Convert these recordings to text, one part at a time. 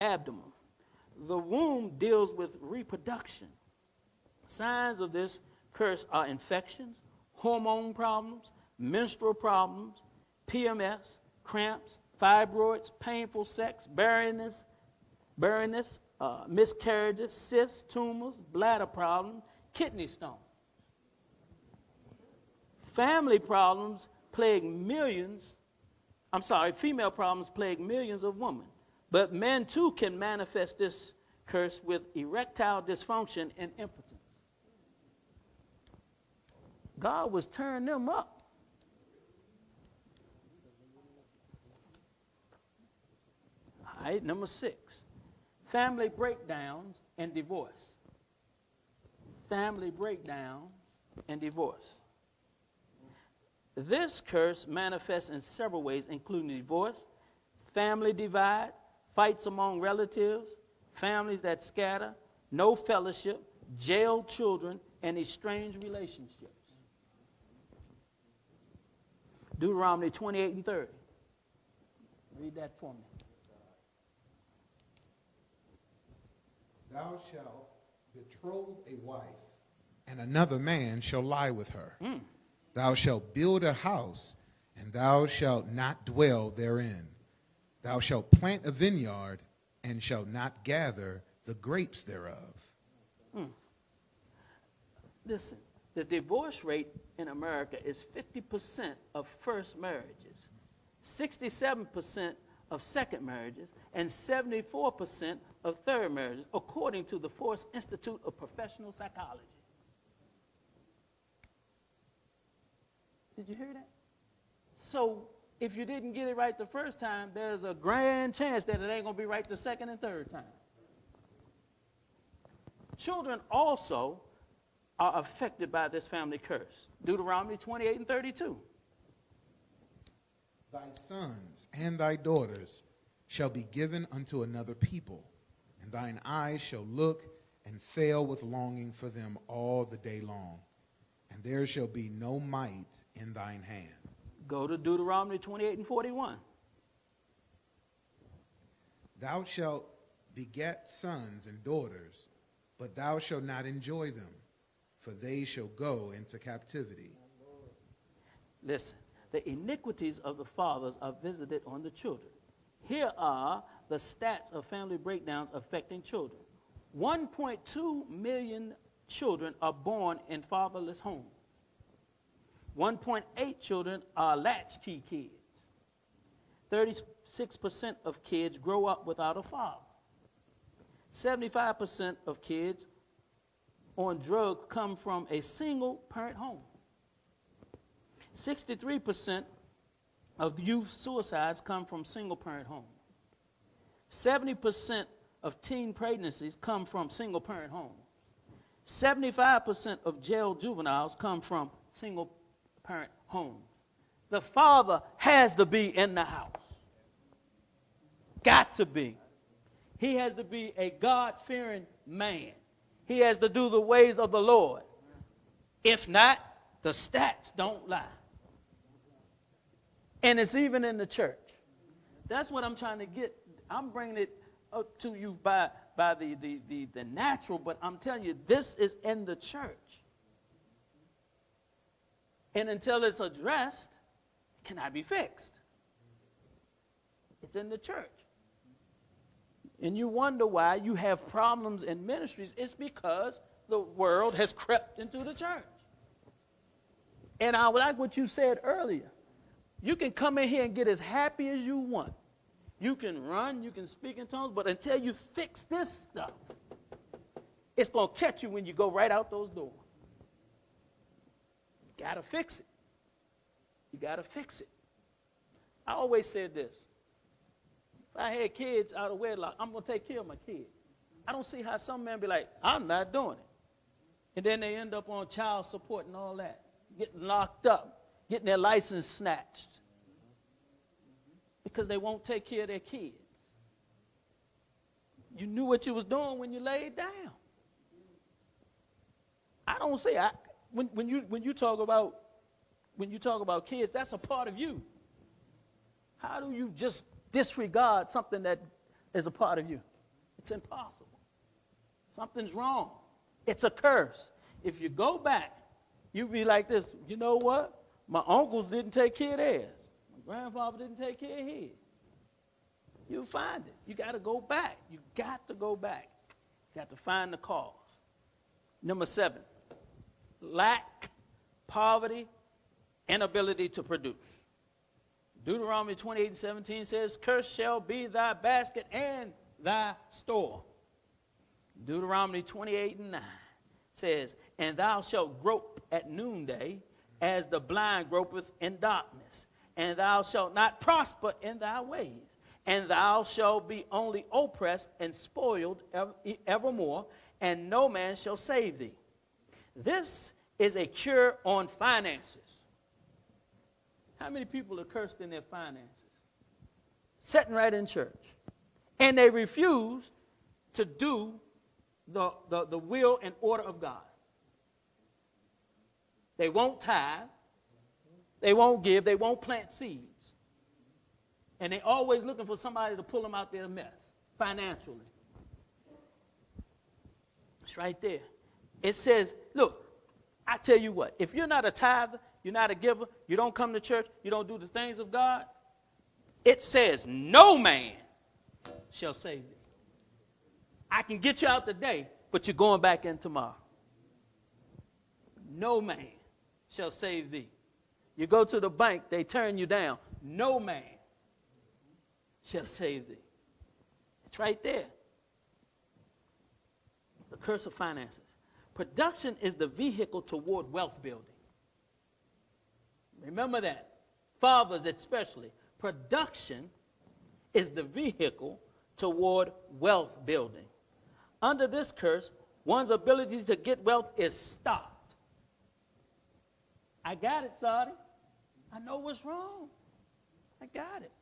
abdomen. The womb deals with reproduction. Signs of this curse are infections, hormone problems, menstrual problems, PMS, cramps, fibroids, painful sex, barrenness, miscarriages, cysts, tumors, bladder problems, kidney stones. Family problems plague millions. Female problems plague millions of women. But men too can manifest this curse with erectile dysfunction and impotence. God was tearing them up. All right, number 6, family breakdowns and divorce. Family breakdowns and divorce. This curse manifests in several ways, including divorce, family divide, fights among relatives, families that scatter, no fellowship, jailed children, and estranged relationships. Deuteronomy 28 and 30. Read that for me. Thou shalt betroth a wife, and another man shall lie with her. Thou shalt build a house, and thou shalt not dwell therein. Thou shalt plant a vineyard, and shalt not gather the grapes thereof. Listen, the divorce rate in America is 50% of first marriages, 67% of second marriages, and 74% of third marriages, according to the Force Institute of Professional Psychology. Did you hear that? So if you didn't get it right the first time, there's a grand chance that it ain't going to be right the second and third time. Children also are affected by this family curse. Deuteronomy 28 and 32. Thy sons and thy daughters shall be given unto another people, and thine eyes shall look and fail with longing for them all the day long, and there shall be no might in thine hand. Go to Deuteronomy 28 and 41. Thou shalt beget sons and daughters, but thou shalt not enjoy them, for they shall go into captivity. Listen, the iniquities of the fathers are visited on the children. Here are the stats of family breakdowns affecting children. 1.2 million children are born in fatherless homes. 1.8 children are latchkey kids. 36% of kids grow up without a father. 75% of kids on drugs come from a single-parent home. 63% of youth suicides come from single-parent homes. 70% of teen pregnancies come from single-parent homes. 75% of jailed juveniles come from single-parent homes. The father has to be in the house. Got to be. He has to be a God-fearing man. He has to do the ways of the Lord. If not, the stats don't lie. And it's even in the church. That's what I'm trying to get. I'm bringing it up to you by the natural, but I'm telling you, this is in the church. And until it's addressed, it cannot be fixed. It's in the church. And you wonder why you have problems in ministries. It's because the world has crept into the church. And I like what you said earlier. You can come in here and get as happy as you want. You can run, you can speak in tongues, but until you fix this stuff, it's going to catch you when you go right out those doors. You got to fix it. You got to fix it. I always said this. If I had kids out of wedlock, I'm going to take care of my kids. I don't see how some men be like, I'm not doing it. And then they end up on child support and all that, getting locked up, getting their license snatched because they won't take care of their kids. You knew what you was doing when you laid down. I don't say when you talk about kids, that's a part of you. How do you just disregard something that is a part of you? It's impossible. Something's wrong. It's a curse. If you go back, you be like this, you know what? My uncles didn't take care of theirs. My grandfather didn't take care of his. You'll find it. You got to go back. You got to go back. You got to find the cause. Number 7, lack, poverty, inability to produce. Deuteronomy 28:17 says, cursed shall be thy basket and thy store. Deuteronomy 28:9 says, and thou shalt grope at noonday, as the blind gropeth in darkness, and thou shalt not prosper in thy ways, and thou shalt be only oppressed and spoiled evermore, and no man shall save thee. This is a cure on finances. How many people are cursed in their finances? Sitting right in church. And they refuse to do the will and order of God. They won't tithe. They won't give. They won't plant seeds. And they're always looking for somebody to pull them out their mess financially. It's right there. It says, look, I tell you what, if you're not a tither, you're not a giver, you don't come to church, you don't do the things of God, it says no man shall save thee. I can get you out today, but you're going back in tomorrow. No man shall save thee. You go to the bank, they turn you down. No man shall save thee. It's right there. The curse of finances. Production is the vehicle toward wealth building. Remember that. Fathers especially. Production is the vehicle toward wealth building. Under this curse, one's ability to get wealth is stopped. I got it, Saudi. I know what's wrong. I got it.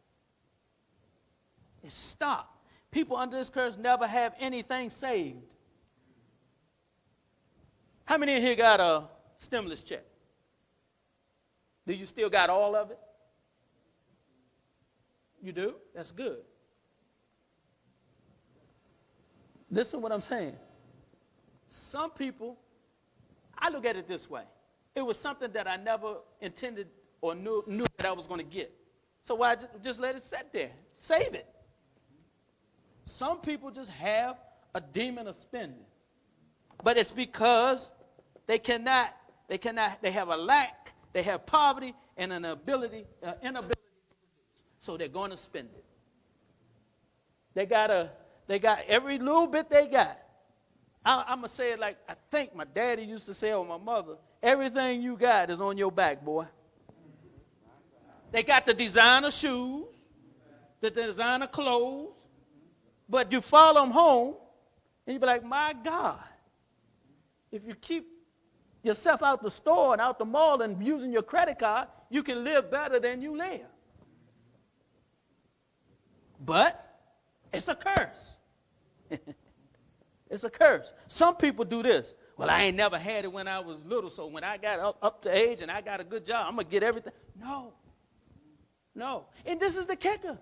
It's stopped. People under this curse never have anything saved. How many in here got a stimulus check? Do you still got all of it? You do? That's good. Listen to what I'm saying. Some people, I look at it this way. It was something that I never intended or knew that I was going to get. So why just let it sit there? Save it. Some people just have a demon of spending. But it's because they have a lack, they have poverty and an inability to produce. So they're going to spend it. They got every little bit they got. I'm going to say it like I think my daddy used to say, or my mother, everything you got is on your back, boy. They got the designer shoes, the designer clothes, but you follow them home, and you be like, my God, if you keep yourself out the store and out the mall and using your credit card, you can live better than you live. But it's a curse. It's a curse. Some people do this. Well, I ain't never had it when I was little, so when I got up to age and I got a good job, I'm going to get everything. No. And this is the kicker.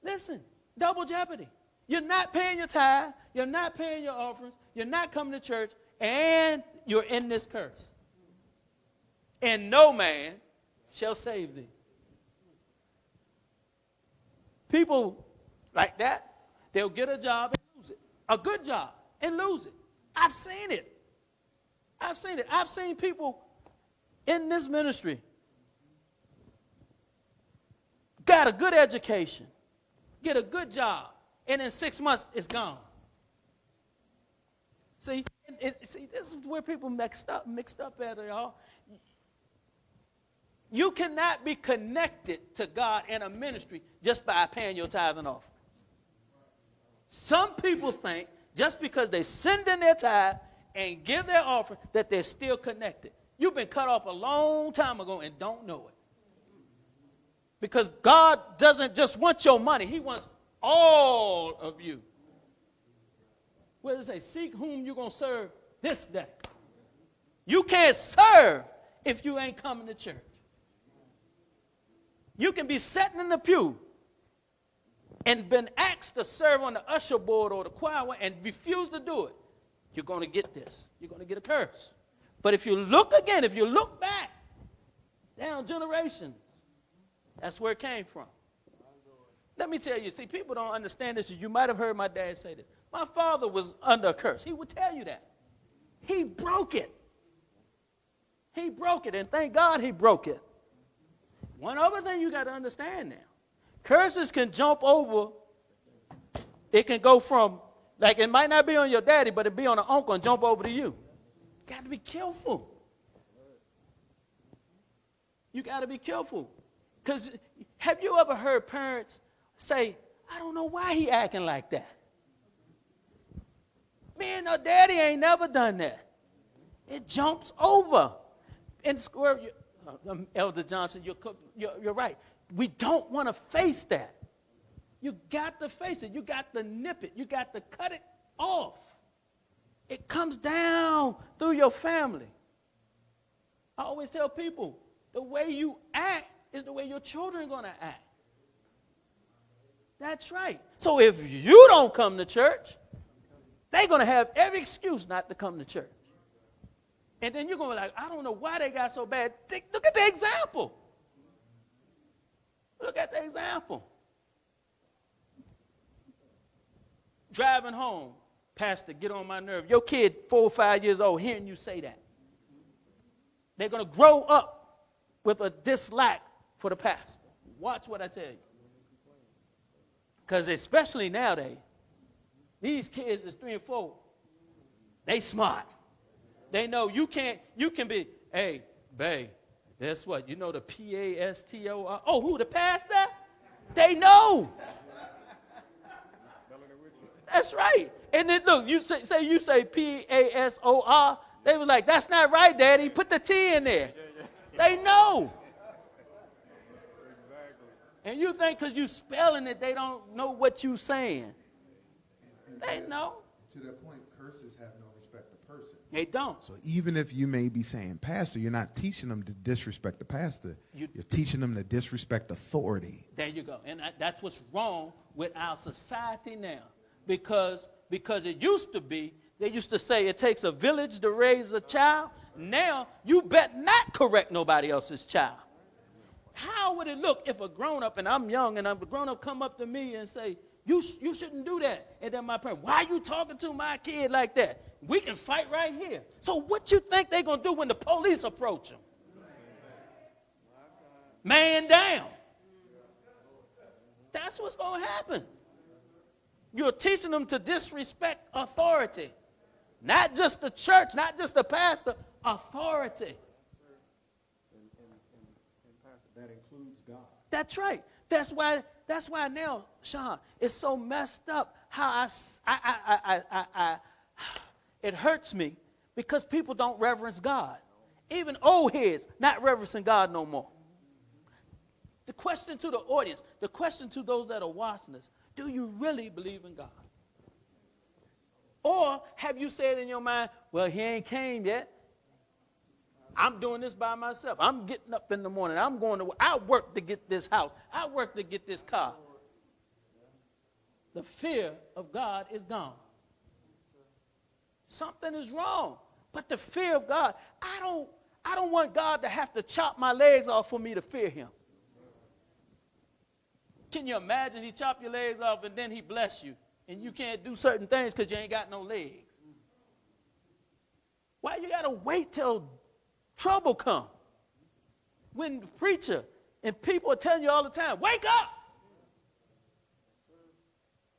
Listen, double jeopardy. You're not paying your tithe. You're not paying your offerings. You're not coming to church. And you're in this curse. And no man shall save thee. People like that, they'll get a job and lose it. A good job and lose it. I've seen it. I've seen people in this ministry got a good education, get a good job, and in 6 months it's gone. See, this is where people mixed up at, y'all. You cannot be connected to God in a ministry just by paying your tithe and offering. Some people think just because they send in their tithe and give their offering that they're still connected. You've been cut off a long time ago and don't know it. Because God doesn't just want your money. He wants all of you. What does it say? Seek whom you're going to serve this day. You can't serve if you ain't coming to church. You can be sitting in the pew and been asked to serve on the usher board or the choir and refuse to do it, you're going to get this. You're going to get a curse. But if you look again, if you look back down generations, that's where it came from. Let me tell you, see, people don't understand this. You might have heard my dad say this. My father was under a curse. He would tell you that. He broke it. He broke it, and thank God he broke it. One other thing you got to understand now. Curses can jump over. It can go from, like, it might not be on your daddy, but it be on an uncle and jump over to you. Got to be careful. You got to be careful. Because have you ever heard parents say, I don't know why he acting like that. Man, no, daddy ain't never done that. It jumps over. And Elder Johnson, you're right. We don't want to face that. You got to face it. You got to nip it. You got to cut it off. It comes down through your family. I always tell people, the way you act is the way your children are going to act. That's right. So if you don't come to church, they're going to have every excuse not to come to church. And then you're going to be like, I don't know why they got so bad. Look at the example. Look at the example. Driving home, pastor, get on my nerve. Your kid, 4 or 5 years old, hearing you say that. They're going to grow up with a dislike for the pastor. Watch what I tell you. Because especially nowadays, these kids that's 3 and 4, they smart. They know you can be, hey, babe, guess what? You know the P-A-S-T-O-R. Oh, who, the pastor? They know. That's right. And then look, you say P-A-S-O-R. They were like, that's not right, Daddy. Put the T in there. They know. And you think because you spelling it, they don't know what you saying. They know. To that point, curses have no respect of person. They don't. So even if you may be saying pastor, you're not teaching them to disrespect the pastor. You're teaching them to disrespect authority. There you go. And that's what's wrong with our society now. Because it used to be, they used to say it takes a village to raise a child. Now, you bet not correct nobody else's child. How would it look if a grown-up, and I'm young, and a grown-up come up to me and say, you shouldn't do that. And then my parent, why are you talking to my kid like that? We can fight right here. So what you think they're going to do when the police approach them? Man down. That's what's going to happen. You're teaching them to disrespect authority. Not just the church, not just the pastor, authority. And Pastor, that includes God. That's right. That's why now, Sean, it's so messed up how it hurts me because people don't reverence God. Even old heads not reverencing God no more. The question to the audience, the question to those that are watching this, do you really believe in God? Or have you said in your mind, well, he ain't came yet. I'm doing this by myself. I'm getting up in the morning. I'm going to work. I work to get this house. I work to get this car. The fear of God is gone. Something is wrong. But the fear of God, I don't want God to have to chop my legs off for me to fear him. Can you imagine he chop your legs off and then he bless you and you can't do certain things because you ain't got no legs? Why you got to wait till trouble come? When the preacher and people are telling you all the time, wake up!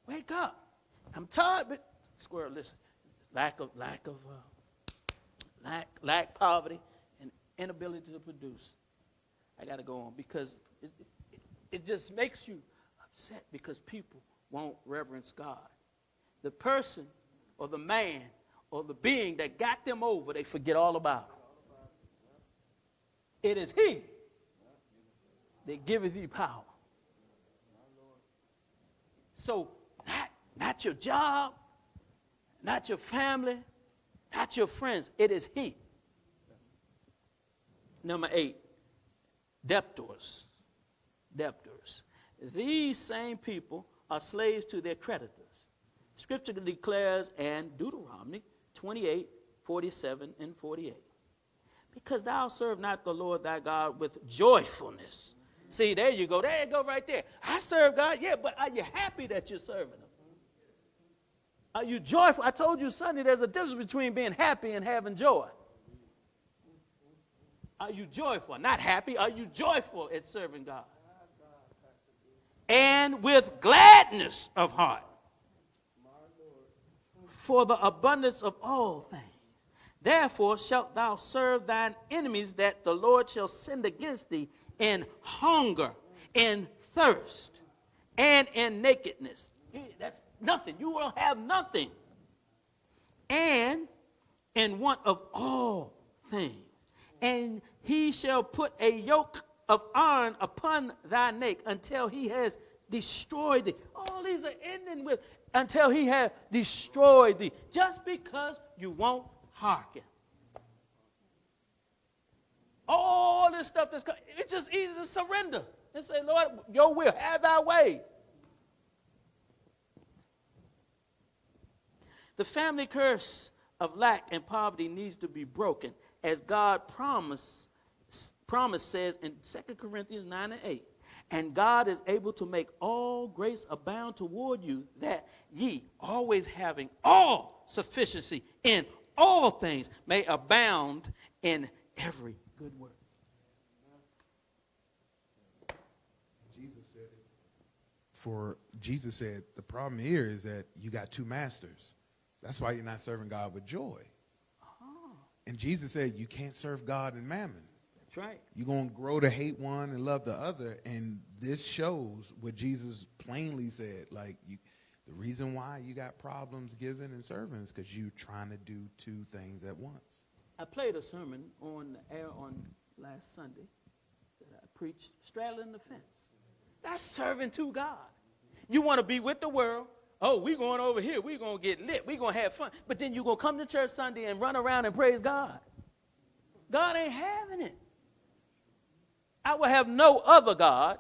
Wake up. I'm tired, but squirrel, listen. Lack, poverty, and inability to produce. I got to go on because it just makes you upset because people won't reverence God. The person or the man or the being that got them over, they forget all about it. It is he that giveth you power. So not your job, not your family, not your friends. It is he. Number 8, debtors. Debtors. These same people are slaves to their creditors. Scripture declares in Deuteronomy 28, 47 and 48. Because thou serve not the Lord thy God with joyfulness. See, there you go. There you go right there. I serve God, yeah, but are you happy that you're serving him? Are you joyful? I told you Sunday there's a difference between being happy and having joy. Are you joyful? Not happy. Are you joyful at serving God? And with gladness of heart. For the abundance of all things. Therefore shalt thou serve thine enemies, that the Lord shall send against thee in hunger, in thirst, and in nakedness. That's nothing. You will have nothing. And in want of all things. And he shall put a yoke of iron upon thy neck until he has destroyed thee. All these are ending with until he has destroyed thee. Just because you won't hearken. All this stuff that's coming, it's just easy to surrender and say, Lord, your will, have thy way. The family curse of lack and poverty needs to be broken, as God promise says in 2 Corinthians 9 and 8. And God is able to make all grace abound toward you, that ye, always having all sufficiency in all things, may abound in every good work. Jesus said the problem here is that you got two masters. That's why you're not serving God with joy. And Jesus said you can't serve God and mammon. That's right. You're going to grow to hate one and love the other. And this shows what Jesus plainly said. Like, the reason why you got problems giving and serving is because you're trying to do two things at once. I played a sermon on the air on last Sunday that I preached, straddling the fence. That's serving to God. You want to be with the world. Oh, we're going over here. We're going to get lit. We're going to have fun. But then you're going to come to church Sunday and run around and praise God. God ain't having it. I will have no other God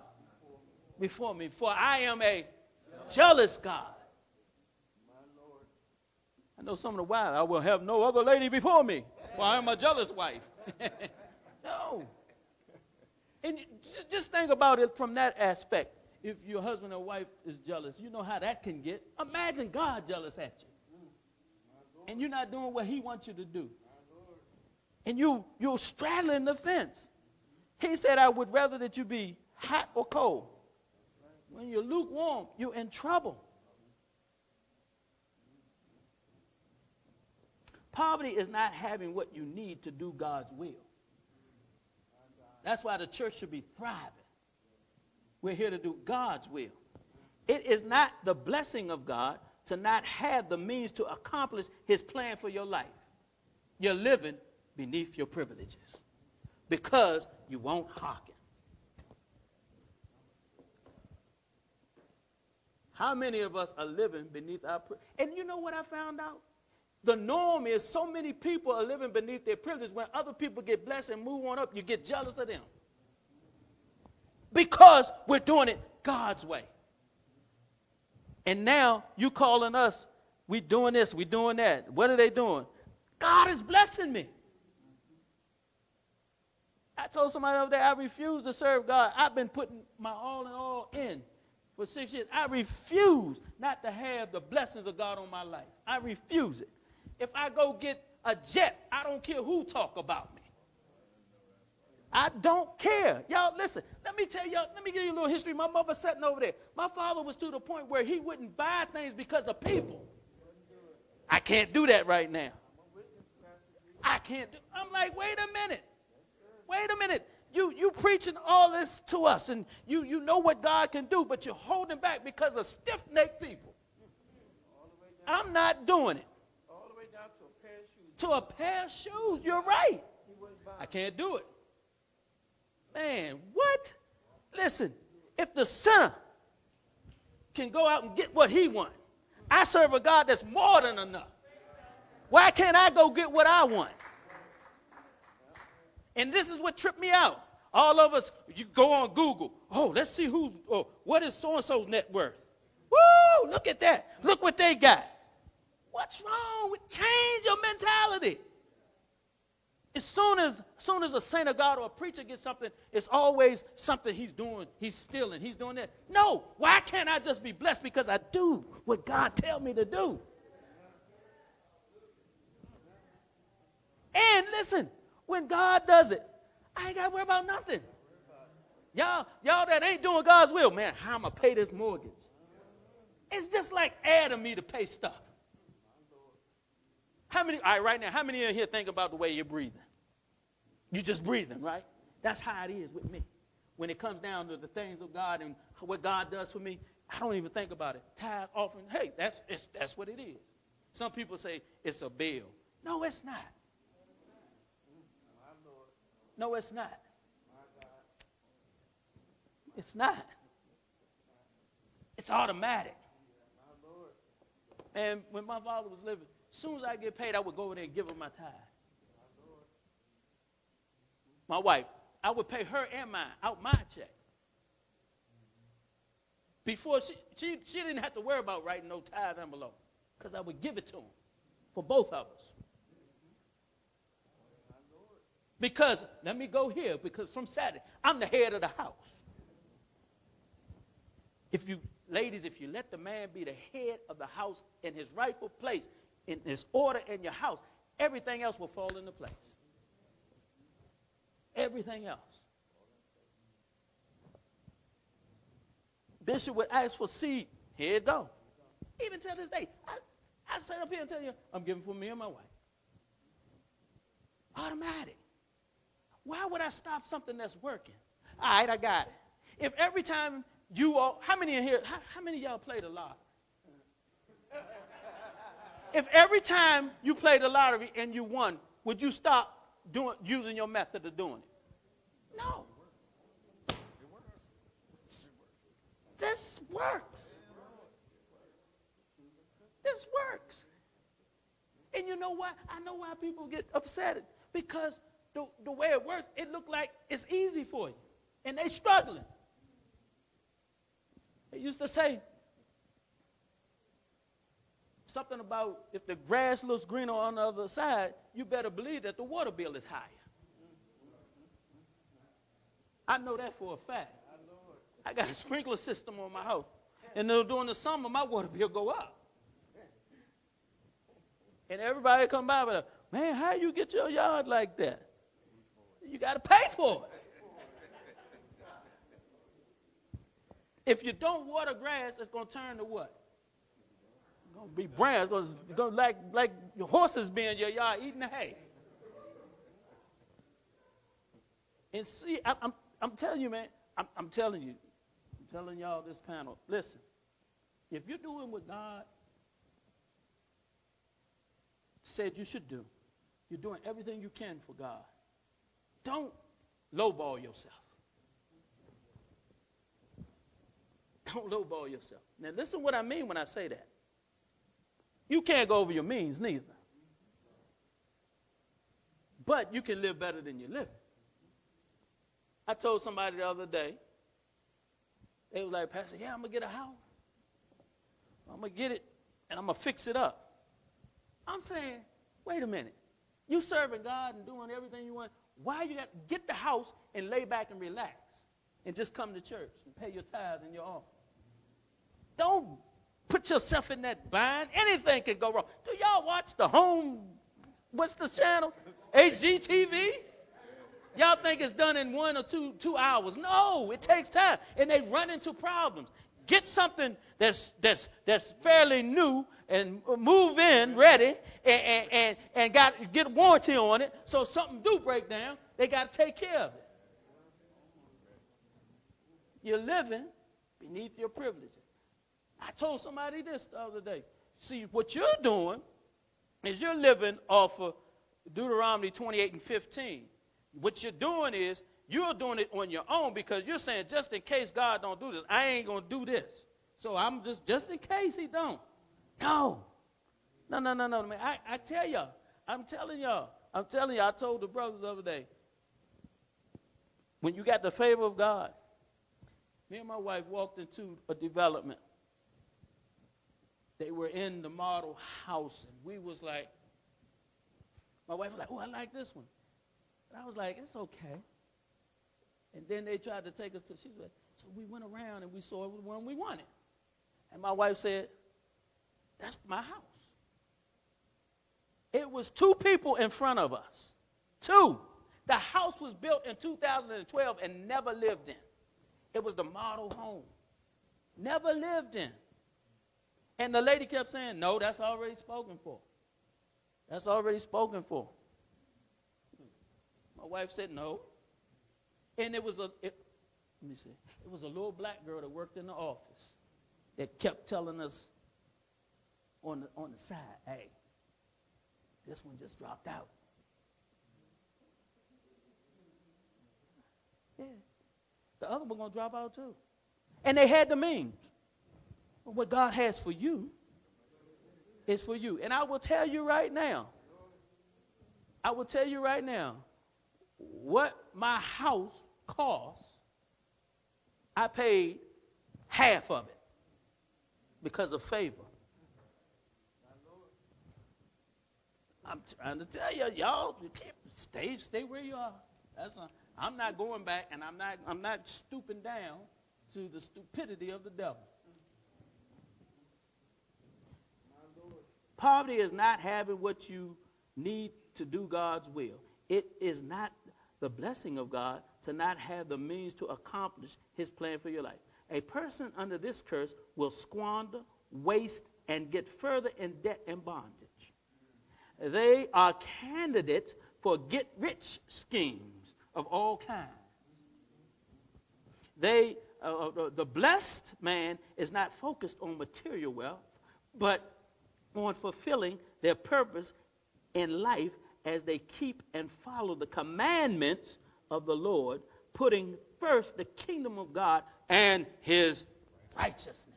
before me, for I am a jealous God. I know some of the wives, I will have no other lady before me, for I am a jealous wife. No. And just think about it from that aspect. If your husband or wife is jealous, you know how that can get. Imagine God jealous at you. And you're not doing what he wants you to do. And you're straddling the fence. He said, I would rather that you be hot or cold. When you're lukewarm, you're in trouble. Poverty is not having what you need to do God's will. That's why the church should be thriving. We're here to do God's will. It is not the blessing of God to not have the means to accomplish his plan for your life. You're living beneath your privileges because you won't hearken. How many of us are living beneath our privileges? And you know what I found out? The norm is so many people are living beneath their privilege. When other people get blessed and move on up, you get jealous of them. Because we're doing it God's way. And now you calling us, we doing this, we doing that. What are they doing? God is blessing me. I told somebody over there, I refuse to serve God. I've been putting my all in all in for 6 years. I refuse not to have the blessings of God on my life. I refuse it. If I go get a jet, I don't care who talk about me. I don't care. Y'all, listen, let me tell y'all, let me give you a little history. My mother sitting over there. My father was to the point where he wouldn't buy things because of people. I can't do that right now. I can't do. I'm like, wait a minute. Wait a minute. You preaching all this to us, and you know what God can do, but you're holding back because of stiff-necked people. I'm not doing it. All the way down to a pair of shoes. To a pair of shoes. You're right. I can't do it. Man, what? Listen, if the sinner can go out and get what he wants, I serve a God that's more than enough. Why can't I go get what I want? And this is what tripped me out. All of us, you go on Google. Oh, let's see what is so-and-so's net worth. Woo, look at that. Look what they got. What's wrong with change your mentality? As soon as a saint of God or a preacher gets something, it's always something he's doing. He's stealing. He's doing that. No, why can't I just be blessed because I do what God tell me to do? And listen, when God does it, I ain't got to worry about nothing. Y'all that ain't doing God's will, man, how am I going to pay this mortgage? It's just like adding me to pay stuff. All right, right now, how many in here think about the way you're breathing? You're just breathing, right? That's how it is with me. When it comes down to the things of God and what God does for me, I don't even think about it. Tithe, offering, hey, that's what it is. Some people say it's a bill. No, it's not. No, it's not. It's not. It's automatic. And when my father was living, as soon as I get paid, I would go over there and give him my tithe. My wife, I would pay her and mine out my check. Before she didn't have to worry about writing no tithe envelope because I would give it to him for both of us. Because, let me go here, because from Saturday, I'm the head of the house. Ladies, if you let the man be the head of the house in his rightful place, in his order in your house, everything else will fall into place. Everything else. Bishop would ask for seed. Here it go. Even to this day, I sit up here and tell you, I'm giving for me and my wife. Automatic. Why would I stop something that's working? All right, I got it. If every time you all, how many in here, how many of y'all play the lottery? If every time you play the lottery and you won, would you stop using your method of doing it? No. This works. This works. And you know why? I know why people get upset. Because the way it works, it looks like it's easy for you. And they're struggling. They used to say something about if the grass looks greener on the other side, you better believe that the water bill is higher. I know that for a fact. I got a sprinkler system on my house. And during the summer, my water bill go up. And everybody come by with, man, how you get your yard like that? You got to pay for it. If you don't water grass, it's going to turn to what? It's going to be brown. It's going to like your horses be in your yard eating the hay. And see, I'm telling you, man, I'm telling you. I'm telling y'all this panel, listen, if you're doing what God said you should do, you're doing everything you can for God. Don't lowball yourself. Don't lowball yourself. Now, listen what I mean when I say that. You can't go over your means neither. But you can live better than you're living. I told somebody the other day, they was like, Pastor, yeah, I'm going to get a house. I'm going to get it, and I'm going to fix it up. I'm saying, wait a minute. You serving God and doing everything you want. Why you got to get the house and lay back and relax and just come to church and pay your tithe and your offering? Don't put yourself in that bind. Anything can go wrong. Do y'all watch the home, what's the channel? HGTV? Y'all think it's done in 1 or 2 hours. No, it takes time. And they run into problems. Get something that's fairly new and move in ready and get warranty on it. So if something do break down, they got to take care of it. You're living beneath your privileges. I told somebody this the other day. See, what you're doing is you're living off of Deuteronomy 28:15. What you're doing is you're doing it on your own because you're saying, just in case God don't do this, I ain't going to do this. So I'm just in case he don't. No. Man, I tell y'all, I'm telling y'all, I told the brothers the other day, when you got the favor of God, me and my wife walked into a development. They were in the model house, and we was like, my wife was like, oh, I like this one. And I was like, it's okay. And then they tried to take us to, she was like, so we went around and we saw the one we wanted. And my wife said, that's my house. It was 2 people in front of us. 2. The house was built in 2012 and never lived in. It was the model home. Never lived in. And the lady kept saying, no, that's already spoken for. That's already spoken for. My wife said no. And it was a little black girl that worked in the office that kept telling us on the side, hey, this one just dropped out. Yeah. The other one going to drop out too. And they had the means. But what God has for you is for you. And I will tell you right now, what my house cost, I paid half of it because of favor. I'm trying to tell you, y'all, you can't stay where you are. I'm not going back, and I'm not stooping down to the stupidity of the devil. Poverty is not having what you need to do God's will. It is not the blessing of God to not have the means to accomplish his plan for your life. A person under this curse will squander, waste, and get further in debt and bondage. They are candidates for get-rich schemes of all kinds. The blessed man is not focused on material wealth, but on fulfilling their purpose in life as they keep and follow the commandments of the Lord, putting first the kingdom of God and his righteousness.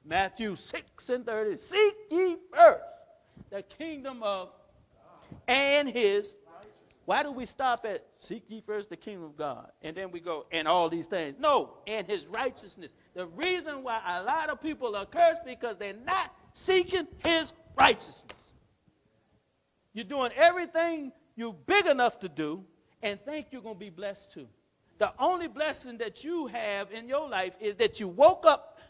Matthew 6:30, seek ye first the kingdom of God and his. Why do we stop at seek ye first the kingdom of God and then we go and all these things? No, and his righteousness. The reason why a lot of people are cursed because they're not seeking his righteousness. You're doing everything you're big enough to do and think you're going to be blessed too. The only blessing that you have in your life is that you woke up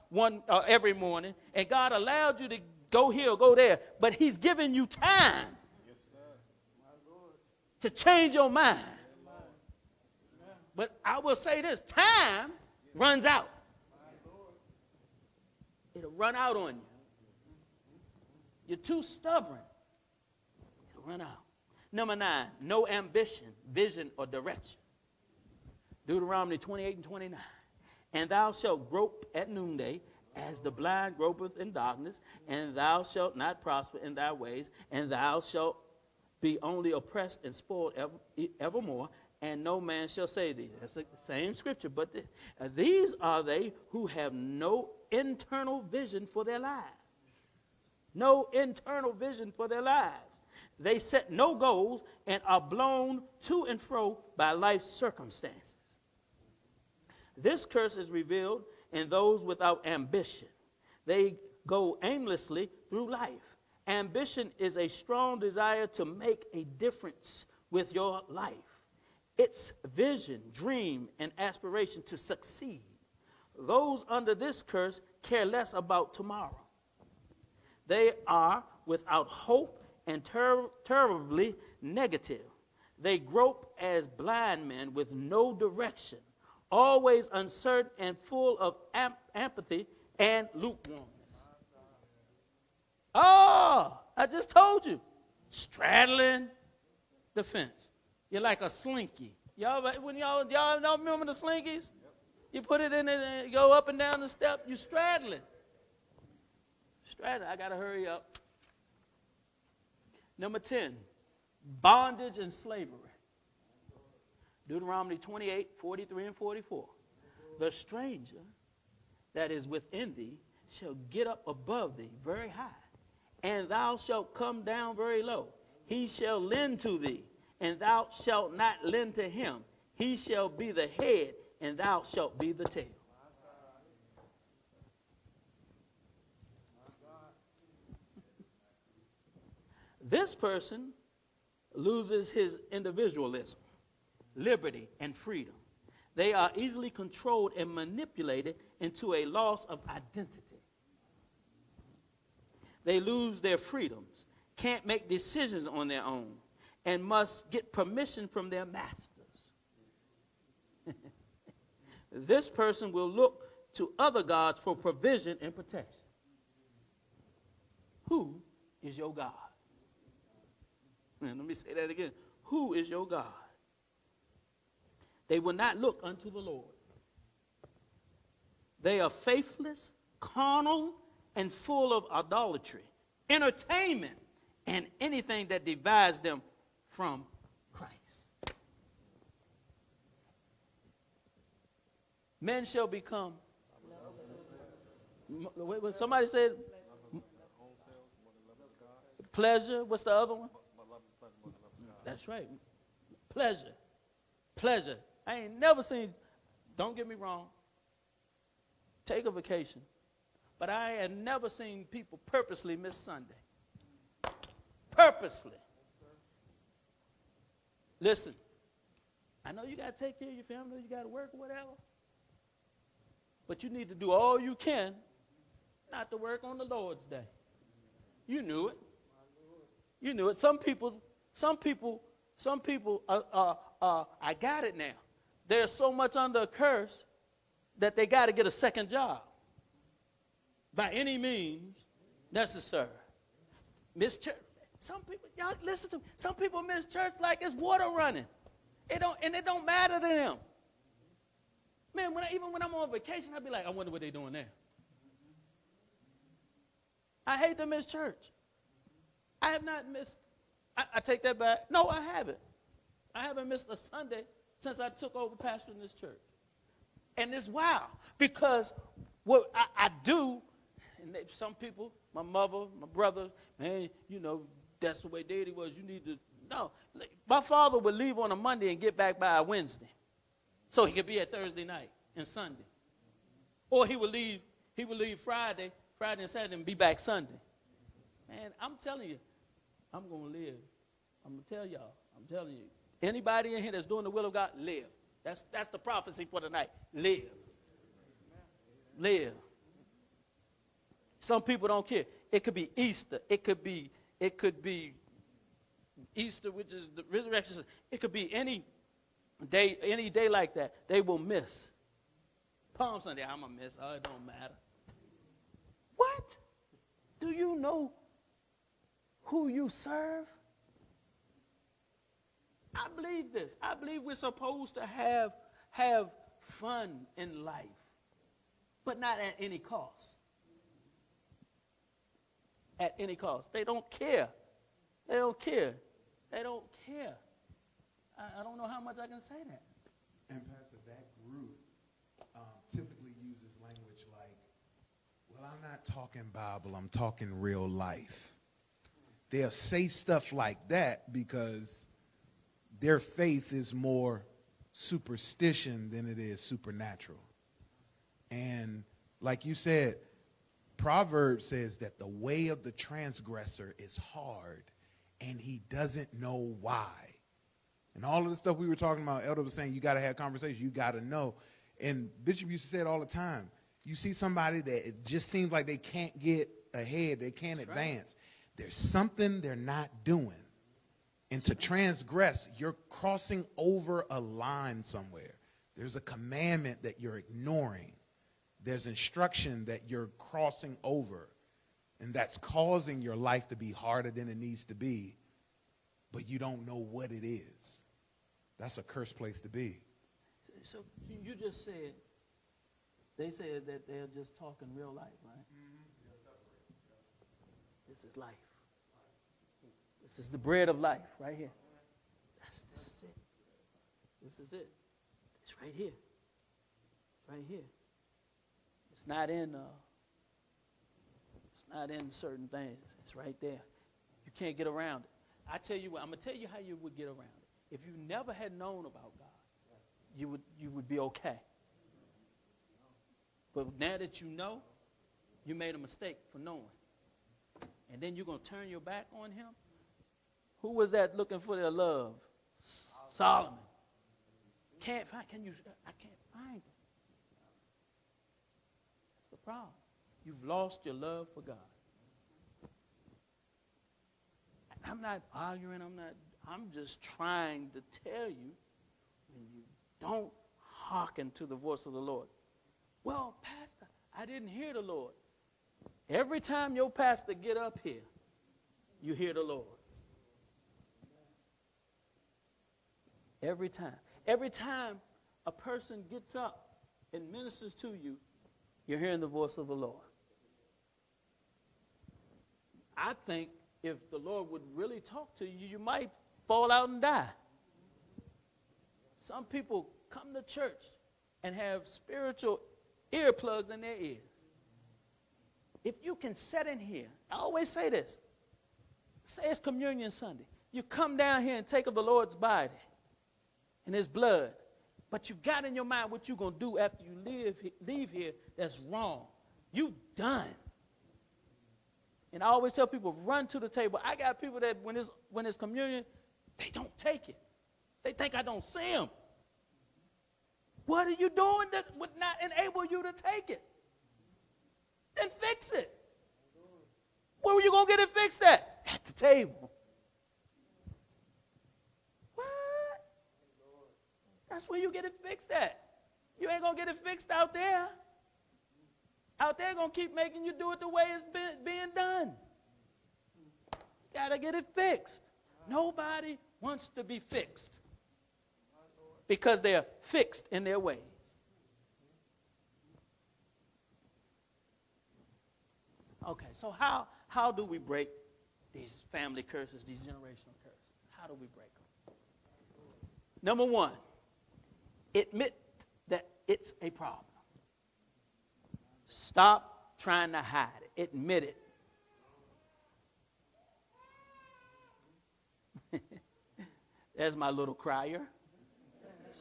every morning and God allowed you to go here or go there, but he's giving you time to change your mind. But I will say this, time runs out. It'll run out on you. You're too stubborn. It'll run out. Number 9, no ambition, vision, or direction. Deuteronomy 28 and 29. And thou shalt grope at noonday, as the blind gropeth in darkness, and thou shalt not prosper in thy ways, and thou shalt be only oppressed and spoiled evermore, and no man shall save thee. That's the same scripture, but these are they who have no internal vision for their lives. No internal vision for their lives. They set no goals and are blown to and fro by life's circumstances. This curse is revealed in those without ambition. They go aimlessly through life. Ambition is a strong desire to make a difference with your life. It's vision, dream, and aspiration to succeed. Those under this curse care less about tomorrow. They are without hope and terribly negative. They grope as blind men with no direction, always uncertain and full of apathy and lukewarmness. Oh, I just told you. Straddling the fence. You're like a slinky. Y'all remember the slinkies? You put it in and go up and down the step. You're straddling. I got to hurry up. Number 10, bondage and slavery. Deuteronomy 28, 43 and 44. The stranger that is within thee shall get up above thee very high, and thou shalt come down very low. He shall lend to thee, and thou shalt not lend to him. He shall be the head, and thou shalt be the tail. This person loses his individualism, liberty, and freedom. They are easily controlled and manipulated into a loss of identity. They lose their freedoms, can't make decisions on their own, and must get permission from their masters. This person will look to other gods for provision and protection. Who is your God? And let me say that again. Who is your God? They will not look unto the Lord. They are faithless, carnal, and full of idolatry, entertainment, and anything that divides them from Christ. Men shall become. Somebody said pleasure. What's the other one? That's right. Pleasure. Pleasure. I ain't never seen, don't get me wrong, take a vacation, but I had never seen people purposely miss Sunday. Purposely. Listen, I know you got to take care of your family, you got to work or whatever, but you need to do all you can not to work on the Lord's day. You knew it. You knew it. Some people, I got it now. They're so much under a curse that they got to get a second job by any means necessary. Miss church. Some people, y'all listen to me. Some people miss church like it's water running. It don't matter to them. Man, even when I'm on vacation, I'd be like, I wonder what they're doing there. I hate to miss church. I have not missed. I take that back. No, I haven't. I haven't missed a Sunday since I took over pastoring this church. And it's wild because what I do, and some people, my mother, my brother, man, you know, that's the way Daddy was. You need to, no. My father would leave on a Monday and get back by a Wednesday so he could be at Thursday night and Sunday. Or he would leave Friday and Saturday and be back Sunday. Man, I'm telling you, I'm going to live. I'm going to tell y'all. I'm telling you. Anybody in here that's doing the will of God, live. That's the prophecy for tonight. Live. Live. Some people don't care. It could be Easter. It could be Easter, which is the resurrection. It could be any day like that. They will miss. Palm Sunday, I'm going to miss. Oh, it don't matter. What? Do you know who you serve? I believe this. I believe we're supposed to have fun in life, but not at any cost. At any cost. They don't care. They don't care. They don't care. I don't know how much I can say that. And Pastor, that group typically uses language like, well, I'm not talking Bible, I'm talking real life. They'll say stuff like that because their faith is more superstition than it is supernatural. And like you said, Proverbs says that the way of the transgressor is hard and he doesn't know why. And all of the stuff we were talking about, Elder was saying, you got to have conversations, you got to know. And Bishop used to say it all the time. You see somebody that it just seems like they can't get ahead, they can't advance. Right. There's something they're not doing. And to transgress, you're crossing over a line somewhere. There's a commandment that you're ignoring. There's instruction that you're crossing over. And that's causing your life to be harder than it needs to be. But you don't know what it is. That's a cursed place to be. So you just said, they said that they're just talking real life, right? This is life. This is the bread of life right here. This is it. This is it. It's right here. It's right here. It's not in certain things. It's right there. You can't get around it. I tell you what, I'm going to tell you how you would get around it. If you never had known about God, you would be okay. But now that you know, you made a mistake for knowing. And then you're going to turn your back on him. Who was that looking for their love? Solomon. Can't find, I can't find it. That's the problem. You've lost your love for God. I'm not arguing, I'm just trying to tell you, when you don't hearken to the voice of the Lord. Well, Pastor, I didn't hear the Lord. Every time your pastor get up here, you hear the Lord. Every time. Every time a person gets up and ministers to you, you're hearing the voice of the Lord. I think if the Lord would really talk to you, you might fall out and die. Some people come to church and have spiritual earplugs in their ears. If you can sit in here, I always say this. Say it's Communion Sunday. You come down here and take of the Lord's body and his blood, but you got in your mind what you're going to do after you leave here that's wrong. You done. And I always tell people, run to the table. I got people that when it's communion, they don't take it. They think I don't see them. What are you doing that would not enable you to take it? Then fix it. Where were you going to get it fixed at? At the table. What? That's where you get it fixed at. You ain't going to get it fixed out there. Out there going to keep making you do it the way it's being done. Got to get it fixed. Nobody wants to be fixed because they're fixed in their ways. Okay, so how do we break these family curses, these generational curses? How do we break them? Number one, admit that it's a problem. Stop trying to hide it. Admit it. There's my little crier.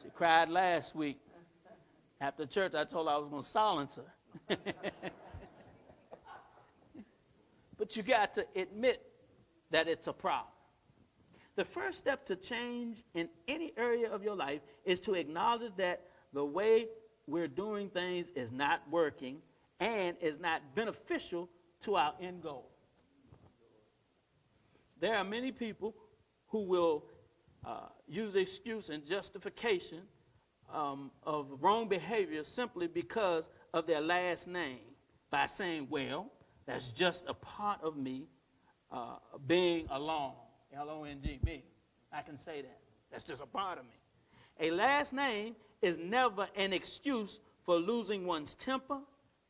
She cried last week. After church, I told her I was going to silence her. But you got to admit that it's a problem. The first step to change in any area of your life is to acknowledge that the way we're doing things is not working and is not beneficial to our end goal. There are many people who will use excuse and justification of wrong behavior simply because of their last name by saying, well, that's just a part of me being alone, L-O-N-G, I can say that. That's just a part of me. A last name is never an excuse for losing one's temper,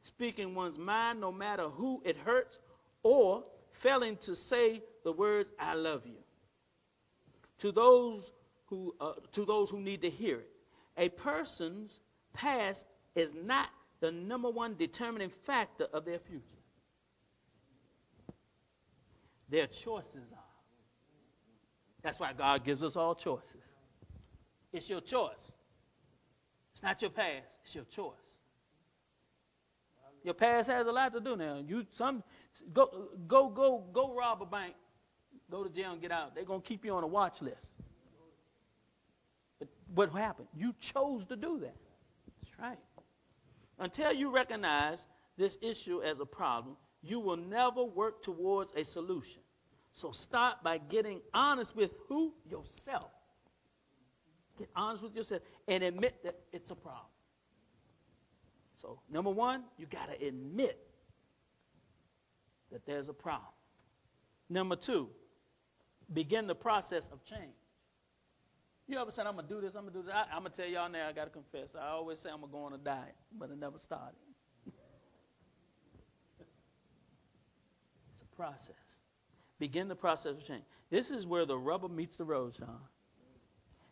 speaking one's mind no matter who it hurts, or failing to say the words, I love you. To those who need to hear it, a person's past is not the number one determining factor of their future. Their choices are. That's why God gives us all choices. It's your choice. It's not your past. It's your choice. Your past has a lot to do now. Go rob a bank. Go to jail and get out. They're going to keep you on a watch list. But what happened? You chose to do that. That's right. Until you recognize this issue as a problem, you will never work towards a solution. So start by getting honest with who? Yourself. Get honest with yourself and admit that it's a problem. So, number one, you got to admit that there's a problem. Number two, begin the process of change. You ever said, I'm going to do this, I'm going to do that? I'm going to tell y'all now, I got to confess. I always say I'm going to go on a diet, but it never started. It's a process. Begin the process of change. This is where the rubber meets the road, Sean.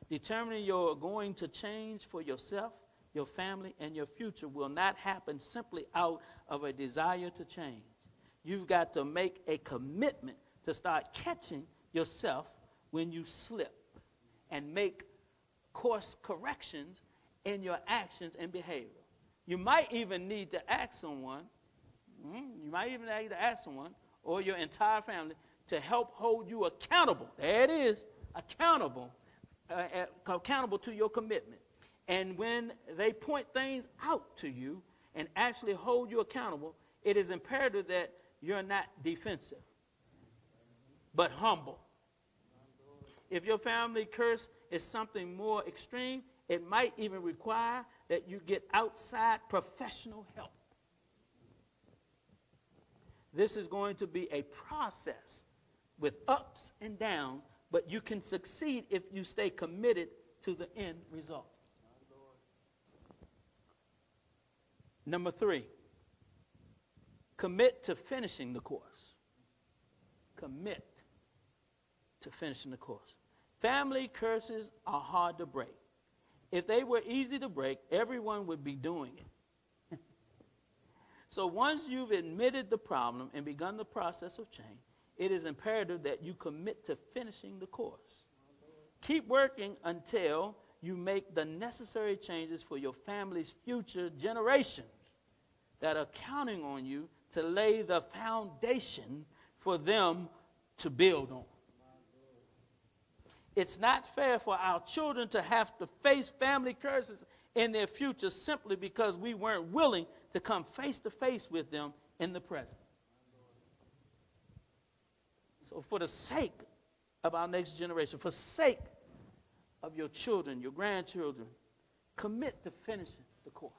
Determining you're going to change for yourself, your family, and your future will not happen simply out of a desire to change. You've got to make a commitment to start catching yourself when you slip and make course corrections in your actions and behavior. You might even need to ask someone, or your entire family, to help hold you accountable. There it is, accountable to your commitment. And when they point things out to you and actually hold you accountable, it is imperative that you're not defensive, but humble. If your family curse is something more extreme, it might even require that you get outside professional help. This is going to be a process with ups and downs, but you can succeed if you stay committed to the end result. Number 3, commit to finishing the course. Commit to finishing the course. Family curses are hard to break. If they were easy to break, everyone would be doing it. So once you've admitted the problem and begun the process of change, it is imperative that you commit to finishing the course. Keep working until you make the necessary changes for your family's future generations that are counting on you to lay the foundation for them to build on. It's not fair for our children to have to face family curses in their future simply because we weren't willing to come face to face with them in the present. So for the sake of our next generation, for the sake of your children, your grandchildren, commit to finishing the course.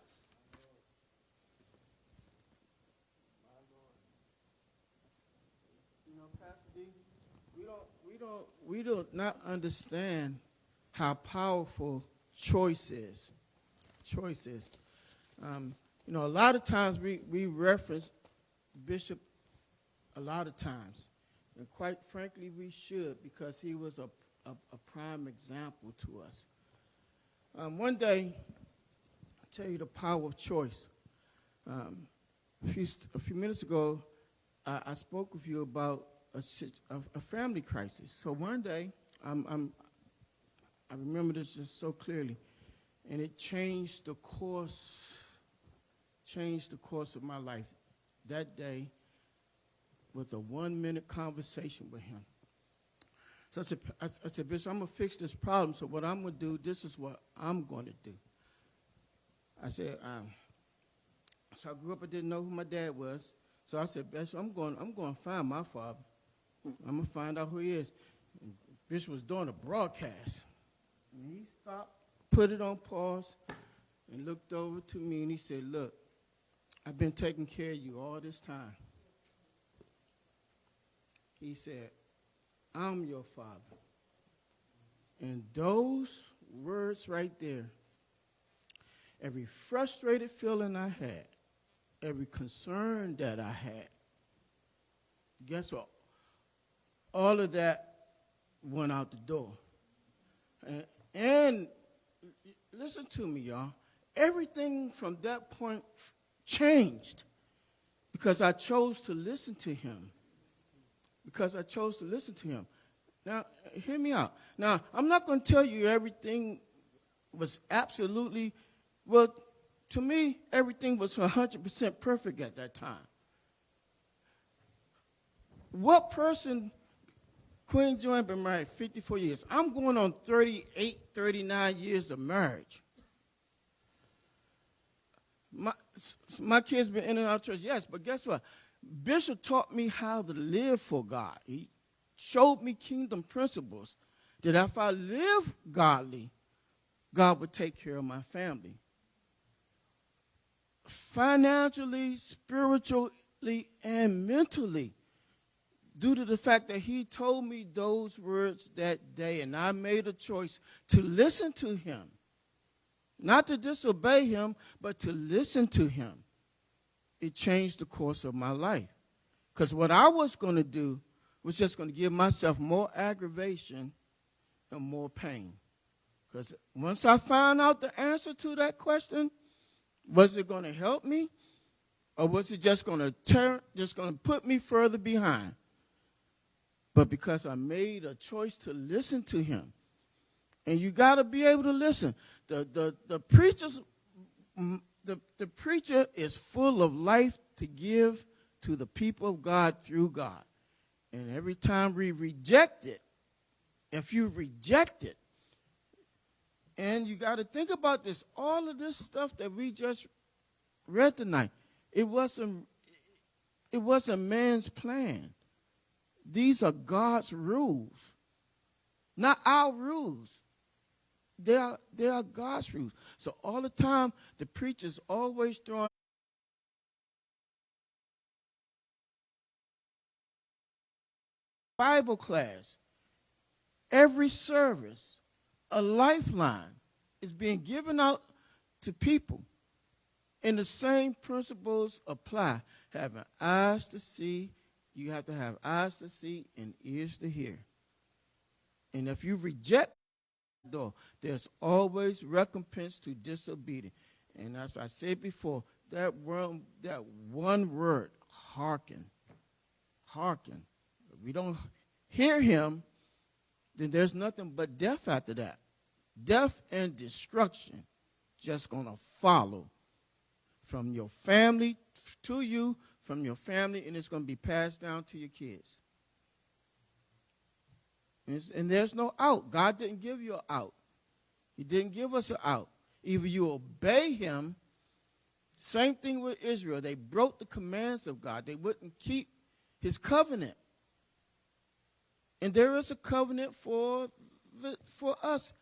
You know, Pastor D, we do not understand how powerful choice is. Choice is. You know, a lot of times we reference Bishop a lot of times. And quite frankly, we should, because he was a prime example to us. One day, I'll tell you the power of choice. A few minutes ago, I spoke with you about a family crisis. So one day, I remember this just so clearly, and it changed the course of my life. That day, with a 1-minute conversation with him. So I said, Bishop, I'm going to fix this problem. So what I'm going to do, this is what I'm going to do. I said, so I grew up, I didn't know who my dad was. So I said, Bishop, I'm going to find my father. I'm going to find out who he is. And Bishop was doing a broadcast. And he stopped, put it on pause, and looked over to me, and he said, look, I've been taking care of you all this time. He said, I'm your father. And those words right there, every frustrated feeling I had, every concern that I had, guess what? All of that went out the door. And listen to me, y'all. Everything from that point changed because I chose to listen to him. Now, hear me out. Now, I'm not going to tell you everything was absolutely, well, to me, everything was 100% perfect at that time. What person, Queen Joy been married 54 years. I'm going on 38, 39 years of marriage. My kids been in and out of church, yes, but guess what? Bishop taught me how to live for God. He showed me kingdom principles that if I live godly, God would take care of my family. Financially, spiritually, and mentally, due to the fact that he told me those words that day, and I made a choice to listen to him. Not to disobey him, but to listen to him. It changed the course of my life. Because what I was going to do was just going to give myself more aggravation and more pain. Because once I found out the answer to that question, was it going to help me? Or was it just going to put me further behind? But because I made a choice to listen to him, and you got to be able to listen. The preacher is full of life to give to the people of God through God. And every time we reject it, if you reject it, and you got to think about this, all of this stuff that we just read tonight, it wasn't man's plan. These are God's rules, not our rules. They are God's rules. So all the time, the preacher's always throwing Bible class. Every service, a lifeline is being given out to people. And the same principles apply. Having eyes to see, you have to have eyes to see and ears to hear. And if you reject the door, there's always recompense to disobedience. And as I said before, that one word, hearken. Hearken. If we don't hear him, then there's nothing but death after that. Death and destruction just going to follow from your family to you, from your family, and it's going to be passed down to your kids. And there's no out. God didn't give you an out. He didn't give us an out. Either you obey him. Same thing with Israel. They broke the commands of God. They wouldn't keep his covenant. And there is a covenant for us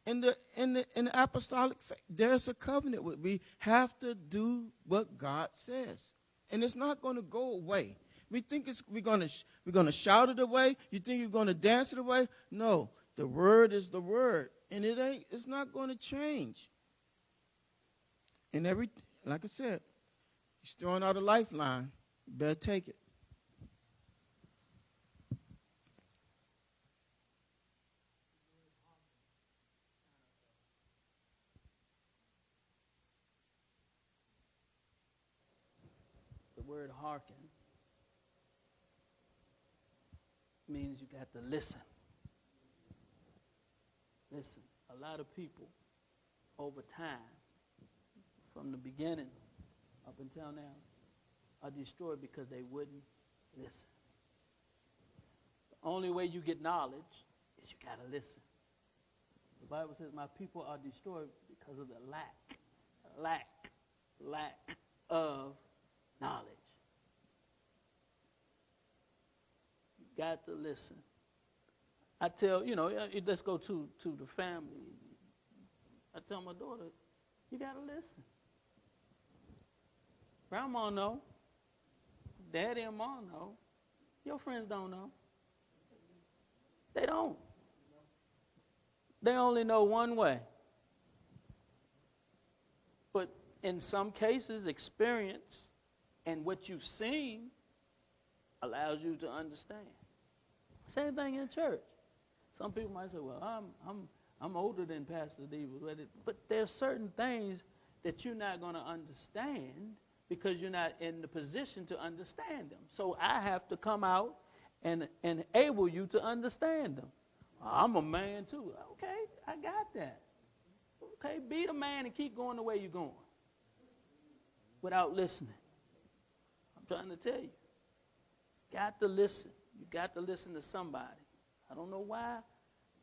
in the apostolic faith. There's a covenant. We have to do what God says, and it's not going to go away. We think we're going to shout it away. You think you're going to dance it away? No, the word is the word, and it's not going to change. And like I said, he's throwing out a lifeline. You better take it. The word hearken means you got to listen. Listen, a lot of people over time, from the beginning up until now, are destroyed because they wouldn't listen. The only way you get knowledge is you got to listen. The Bible says, my people are destroyed because of the lack of knowledge. You got to listen. I tell, let's go to the family. I tell my daughter, you got to listen. Grandma know. Daddy and mom know. Your friends don't know. They don't. They only know one way. But in some cases, experience and what you've seen allows you to understand. Same thing in church. Some people might say, well, I'm older than Pastor D, but there's certain things that you're not going to understand because you're not in the position to understand them. So I have to come out and enable you to understand them. I'm a man too. Okay, I got that. Okay, be the man and keep going the way you're going without listening. I'm trying to tell you. Got to listen. You got to listen to somebody. I don't know why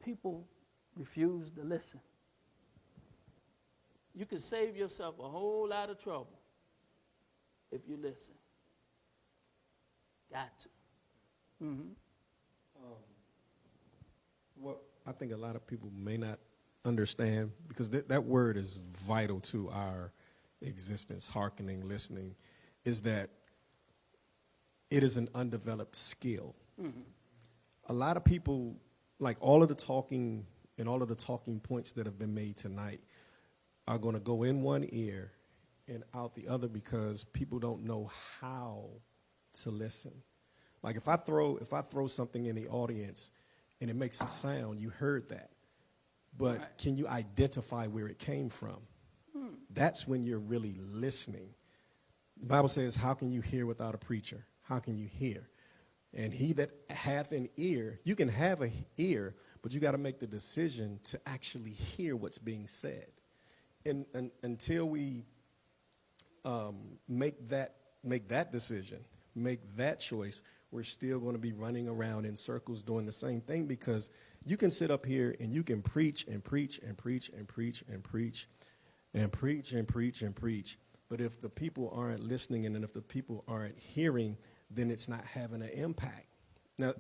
people refuse to listen. You can save yourself a whole lot of trouble if you listen. Got to. Mm-hmm. What I think a lot of people may not understand, because that word is vital to our existence, hearkening, listening, is that it is an undeveloped skill. Mm-hmm. A lot of people, like all of the talking and all of the talking points that have been made tonight, are going to go in one ear and out the other because people don't know how to listen. Like if I throw something in the audience and it makes a sound, you heard that. But right. Can you identify where it came from? That's when you're really listening. The Bible says, how can you hear without a preacher? How can you hear? And he that hath an ear, you can have an ear, but you got to make the decision to actually hear what's being said. And until we make that decision, make that choice, we're still going to be running around in circles doing the same thing, because you can sit up here and you can preach and preach and preach and preach and preach and preach and preach and preach. But if the people aren't listening and if the people aren't hearing, then it's not having an impact. Now,